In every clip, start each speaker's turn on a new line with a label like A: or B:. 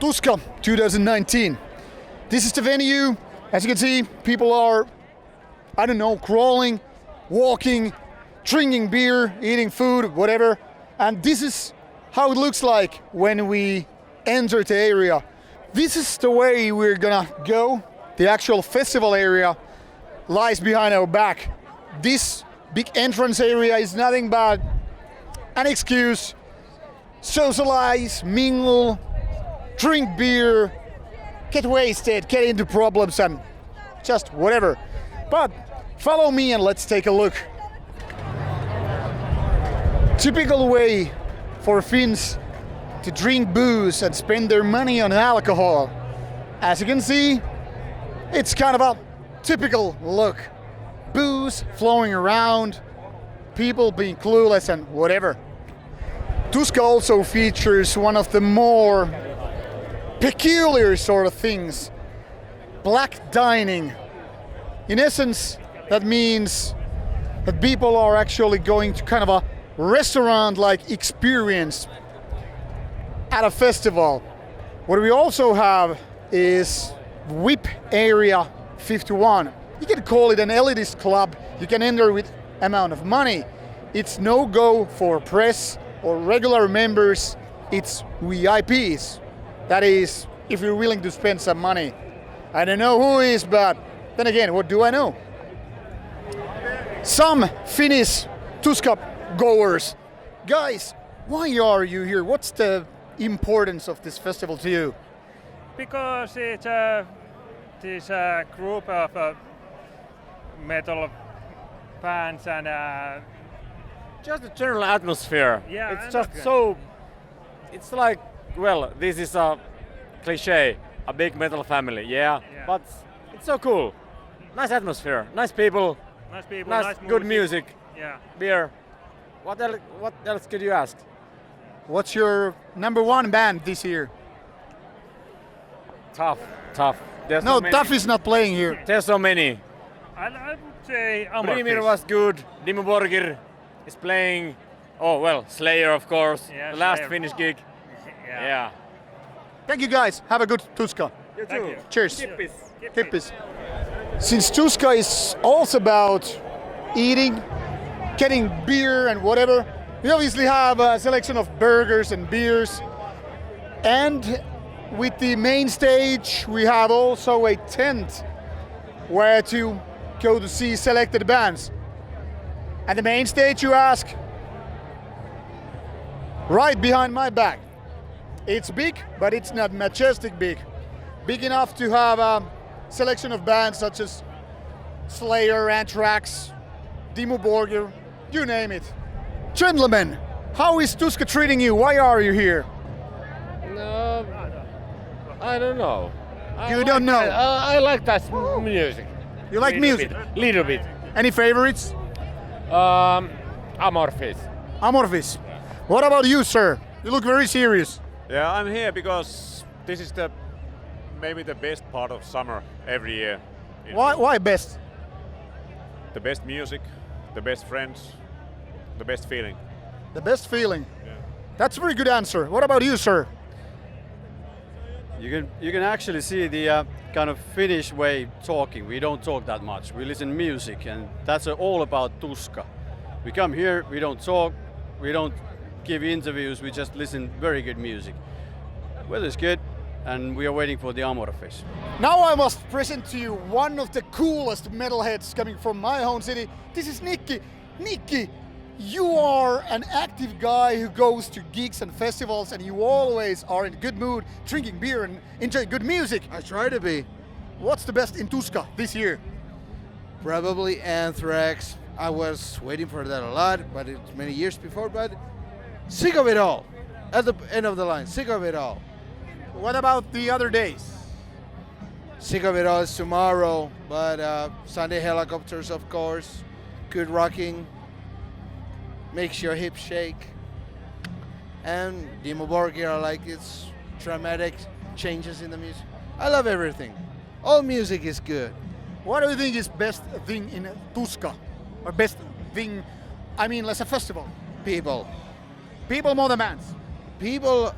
A: Tuska 2019. This is the venue. As you can see, people are, crawling, walking, drinking beer, eating food, whatever. And this is how it looks like when we enter the area. This is the way we're gonna go. The actual festival area lies behind our back. This big entrance area is nothing but an excuse, socialize, mingle, drink beer, get wasted, get into problems and just whatever. But follow me and let's take a look. Typical way for Finns to drink booze and spend their money on alcohol. As you can see, it's kind of a typical look. Booze flowing around, people being clueless and whatever. Tuska also features one of the more peculiar sort of things. Black dining. In essence, that means that people are actually going to kind of a restaurant-like experience at a festival. What we also have is VIP Area 51. You can call it an elitist club. You can enter with amount of money. It's no-go for press or regular members. It's VIPs. That is, if you're willing to spend some money. I don't know who is, but then again, what do I know? Some Finnish Tuska goers. Guys, why are you here? What's the importance of this festival to you?
B: Because it's this group of metal bands and
C: Just the general atmosphere.
B: Yeah,
C: it's
B: and
C: just
B: okay.
C: so. It's like, well, this is a cliche, a big metal family, yeah. But it's so cool. Nice atmosphere, nice people, nice good music,
B: Yeah.
C: beer. What else could you ask?
A: What's your number one band this year?
C: Tough. There's
A: No,
C: so many.
A: Duff is not playing here.
C: There's so many.
B: I would say
C: Brimir
B: Amorphis.
C: was good. Dimmu Borgir is playing. Oh well, Slayer of course.
B: Yeah,
C: the last
B: Slayer.
C: Finnish gig. Yeah.
A: Thank you guys. Have a good Tuska.
C: You
B: Thank you.
A: Cheers.
C: Kippis.
A: Hippies. Since Tuska is also about eating, getting beer and whatever, we obviously have a selection of burgers and beers. And with the main stage, we have also a tent where to go to see selected bands. And the main stage, you ask? Right behind my back. It's big, but it's not majestic big. Big enough to have a selection of bands such as Slayer, Anthrax, Dimmu Borgir, you name it. Gentlemen, how is Tuska treating you? Why are you here?
D: No, I don't know.
A: You don't know?
D: I like that music.
A: You like music?
D: Little bit.
A: Any favorites?
D: Amorphis.
A: Amorphis. What about you, sir? You look very serious.
E: Yeah, I'm here because this is maybe the best part of summer every year.
A: Why best?
E: The best music, the best friends, the best feeling.
A: The best feeling.
E: Yeah.
A: That's a very good answer. What about you, sir?
F: You can actually see the kind of Finnish way talking. We don't talk that much. We listen music, and that's all about Tuska. We come here, we don't talk, we don't give interviews, we just listen very good music. Weather's good, and we are waiting for the Amorphis.
A: Now I must present to you one of the coolest metalheads coming from my home city. This is Nikki. Nikki, you are an active guy who goes to gigs and festivals, and you always are in a good mood, drinking beer and enjoying good music.
G: I try to be.
A: What's the best in Tuska this year?
G: Probably Anthrax. I was waiting for that a lot, but it's many years before, but sick of it all. At the end of the line, sick of it all.
A: What about the other days?
G: Sick of it all is tomorrow, but Sunday Helicopters, of course. Good rocking. Makes your hips shake. And Dimmu Borgir, I like its dramatic changes in the music. I love everything. All music is good.
A: What do you think is best thing in Tuska? Or best thing, I mean, as a festival?
G: People.
A: People more than bands.
G: People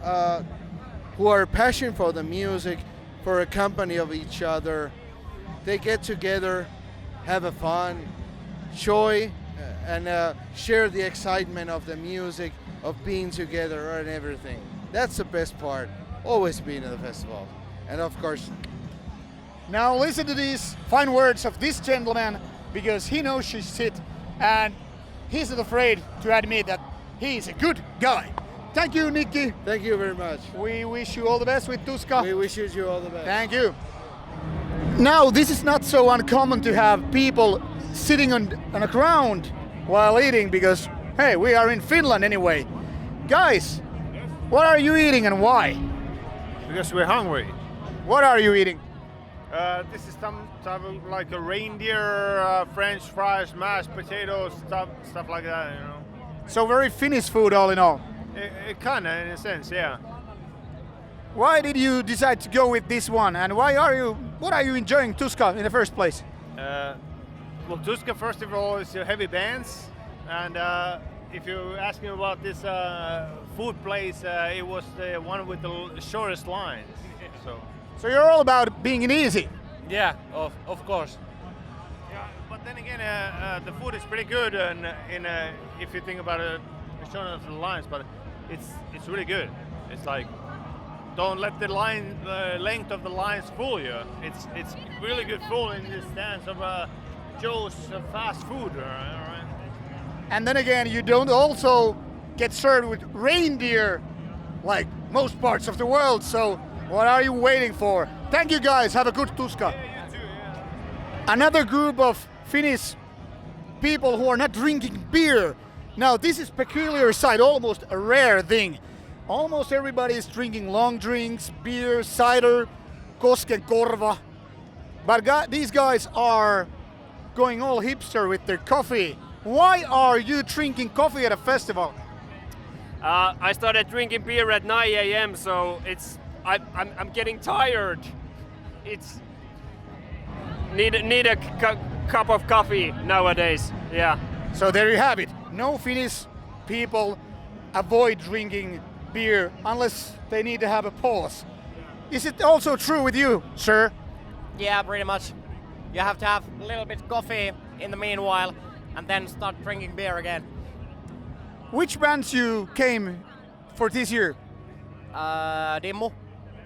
G: who are passionate for the music, for a company of each other. They get together, have a fun, joy, and share the excitement of the music, of being together and everything. That's the best part, always being at the festival. And of course,
A: Now listen to these fine words of this gentleman, because he knows his shit and he's not afraid to admit that he's a good guy. Thank you, Nikki.
G: thank you very much.
A: We wish you all the best with Tuska.
G: We wish you all the best.
A: Thank you. Now, this is not so uncommon to have people sitting on a ground while eating, because, hey, we are in Finland anyway. Guys, what are you eating and why?
H: Because we're hungry.
A: What are you eating?
H: This is some type of like a reindeer, French fries, mashed potatoes, stuff like that. You know,
A: So very Finnish food all in all.
H: it kind of, in a sense, yeah.
A: Why did you decide to go with this one, and what are you enjoying Tuska in the first place?
H: Well, Tuska, first of all, is heavy bands, and if you're asking about this food place, it was the one with the shortest lines.
A: So you're all about being easy.
C: Yeah, of course.
H: Yeah, but then again, the food is pretty good, and if you think about it, it's short of the lines, but it's really good. It's like, don't let the length of the lines fool you. It's really good food in the stance of Joe's fast food. Right?
A: And then again, you don't also get served with reindeer like most parts of the world, so what are you waiting for? Thank you guys, have a good Tuska.
H: Yeah, you too. Yeah.
A: Another group of Finnish people who are not drinking beer. Now this is peculiar side, almost a rare thing. Almost everybody is drinking long drinks, beer, cider, koskenkorva. But these guys are going all hipster with their coffee. Why are you drinking coffee at a festival?
I: I started drinking beer at 9 a.m. so I'm getting tired. It's need a cup of coffee nowadays. Yeah.
A: So there you have it. No Finnish people avoid drinking beer unless they need to have a pause. Is it also true with you, sir?
J: Yeah, pretty much. You have to have a little bit coffee in the meanwhile and then start drinking beer again.
A: Which bands you came for this year?
J: Dimmu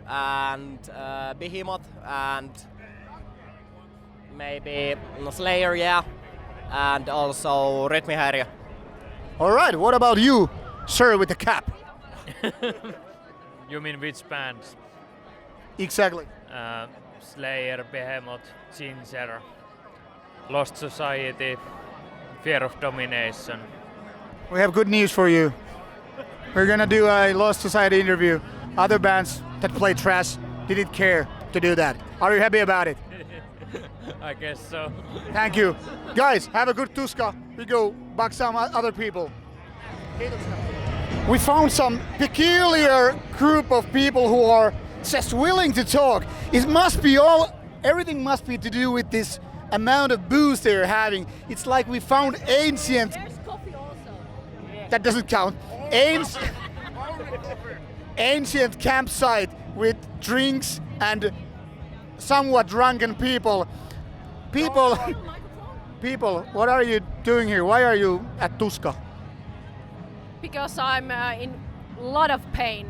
J: and Behemoth and maybe Slayer, yeah, and also Rytmihäiriö.
A: All right, what about you, sir, with the cap?
B: You mean which bands?
A: Exactly.
B: Slayer, Behemoth, Ginger, Lost Society, Fear of Domination.
A: We have good news for you. We're gonna do a Lost Society interview. Other bands that play trash didn't care to do that. Are you happy about it?
B: I guess so.
A: Thank you. Guys, have a good Tuska. We go back some other people. We found some peculiar group of people who are just willing to talk. It must be everything must be to do with this amount of booze they're having. It's like we found ancient.
K: There's coffee also.
A: That doesn't count. Ancient campsite with drinks and somewhat drunken people. People, what are you doing here? Why are you at Tuska?
K: Because I'm in a lot of pain.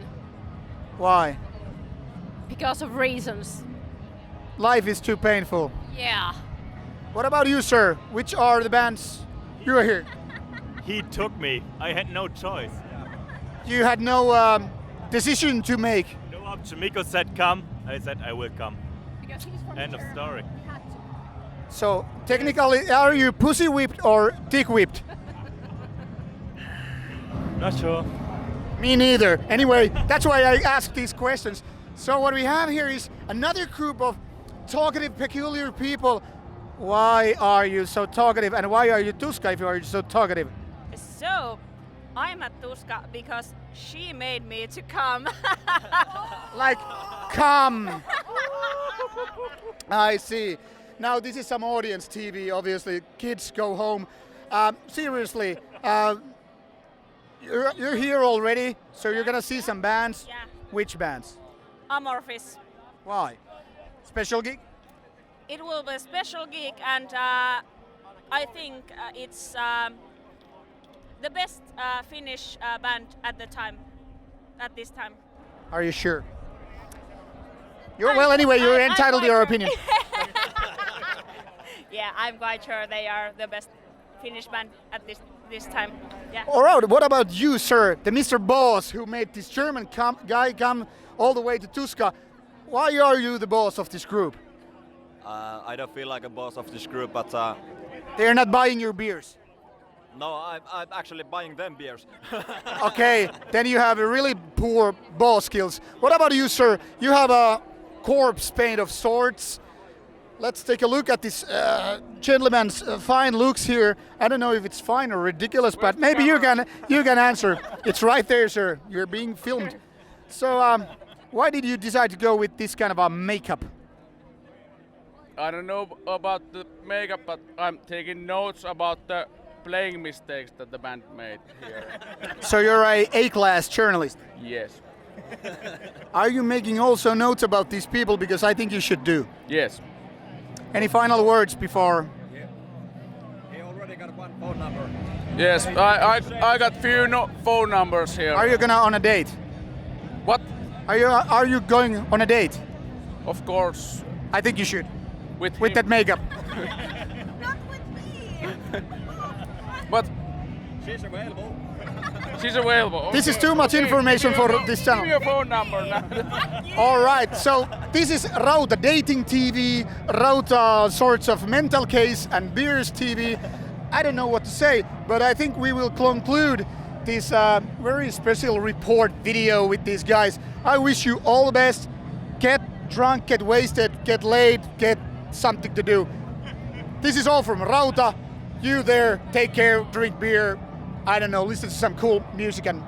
A: Why?
K: Because of reasons.
A: Life is too painful.
K: Yeah.
A: What about you, sir? Which are the bands you are here?
L: He took me. I had no choice.
A: You had no decision to make.
L: No option. Mikko said come. I said I will come.
K: Because he's from
L: End of
K: Germany.
L: story.
K: He had to.
A: So technically, are you pussy whipped or dick whipped?
L: Not sure.
A: Me neither. Anyway, that's why I ask these questions. So what we have here is another group of talkative, peculiar people. Why are you so talkative, and why are you Tuska if you are so talkative?
M: So, I'm at Tuska because she made me to come.
A: Like, come. I see. Now this is some audience TV, obviously. Kids go home. Seriously, you're here already, so you're gonna see some bands.
M: Yeah.
A: Which bands?
M: Amorphis.
A: Why? Special gig?
M: It will be a special gig, and I think it's the best Finnish band at this time.
A: Are you sure? Well, anyway, you're entitled to your opinion.
M: Yeah, I'm quite sure they are the best Finnish band at this time. Yeah.
A: All right, what about you, sir? The Mr. Boss who made this German guy come all the way to Tuska. Why are you the boss of this group?
N: I don't feel like a boss of this group, but
A: They're not buying your beers.
N: no, I'm actually buying them beers.
A: Okay, then you have a really poor boss skills. What about you, sir? You have a corpse paint of sorts. Let's take a look at this gentleman's fine looks here. I don't know if it's fine or ridiculous, but maybe you can answer. It's right there, sir. You're being filmed. So, why did you decide to go with this kind of a makeup?
O: I don't know about the makeup, but I'm taking notes about the playing mistakes that the band made here.
A: So you're a A-class journalist.
O: Yes.
A: Are you making also notes about these people? Because I think you should do.
O: Yes.
A: Any final words before?
N: He already got one phone number.
O: Yes, I got few phone numbers here.
A: Are you gonna on a date?
O: What?
A: Are you going on a date?
O: Of course.
A: I think you should.
O: With
A: that makeup.
O: But
N: she's available.
O: She's available.
A: This is too much information for this channel.
O: Give me your phone number now.
A: All right, so this is Rauta Dating TV, Rauta sorts of mental case and beers TV. I don't know what to say, but I think we will conclude this very special report video with these guys. I wish you all the best. Get drunk, get wasted, get laid, get something to do. This is all from Rauta. You there, take care, drink beer. I don't know, listen to some cool music and,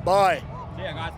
A: bye.
N: See ya, guys.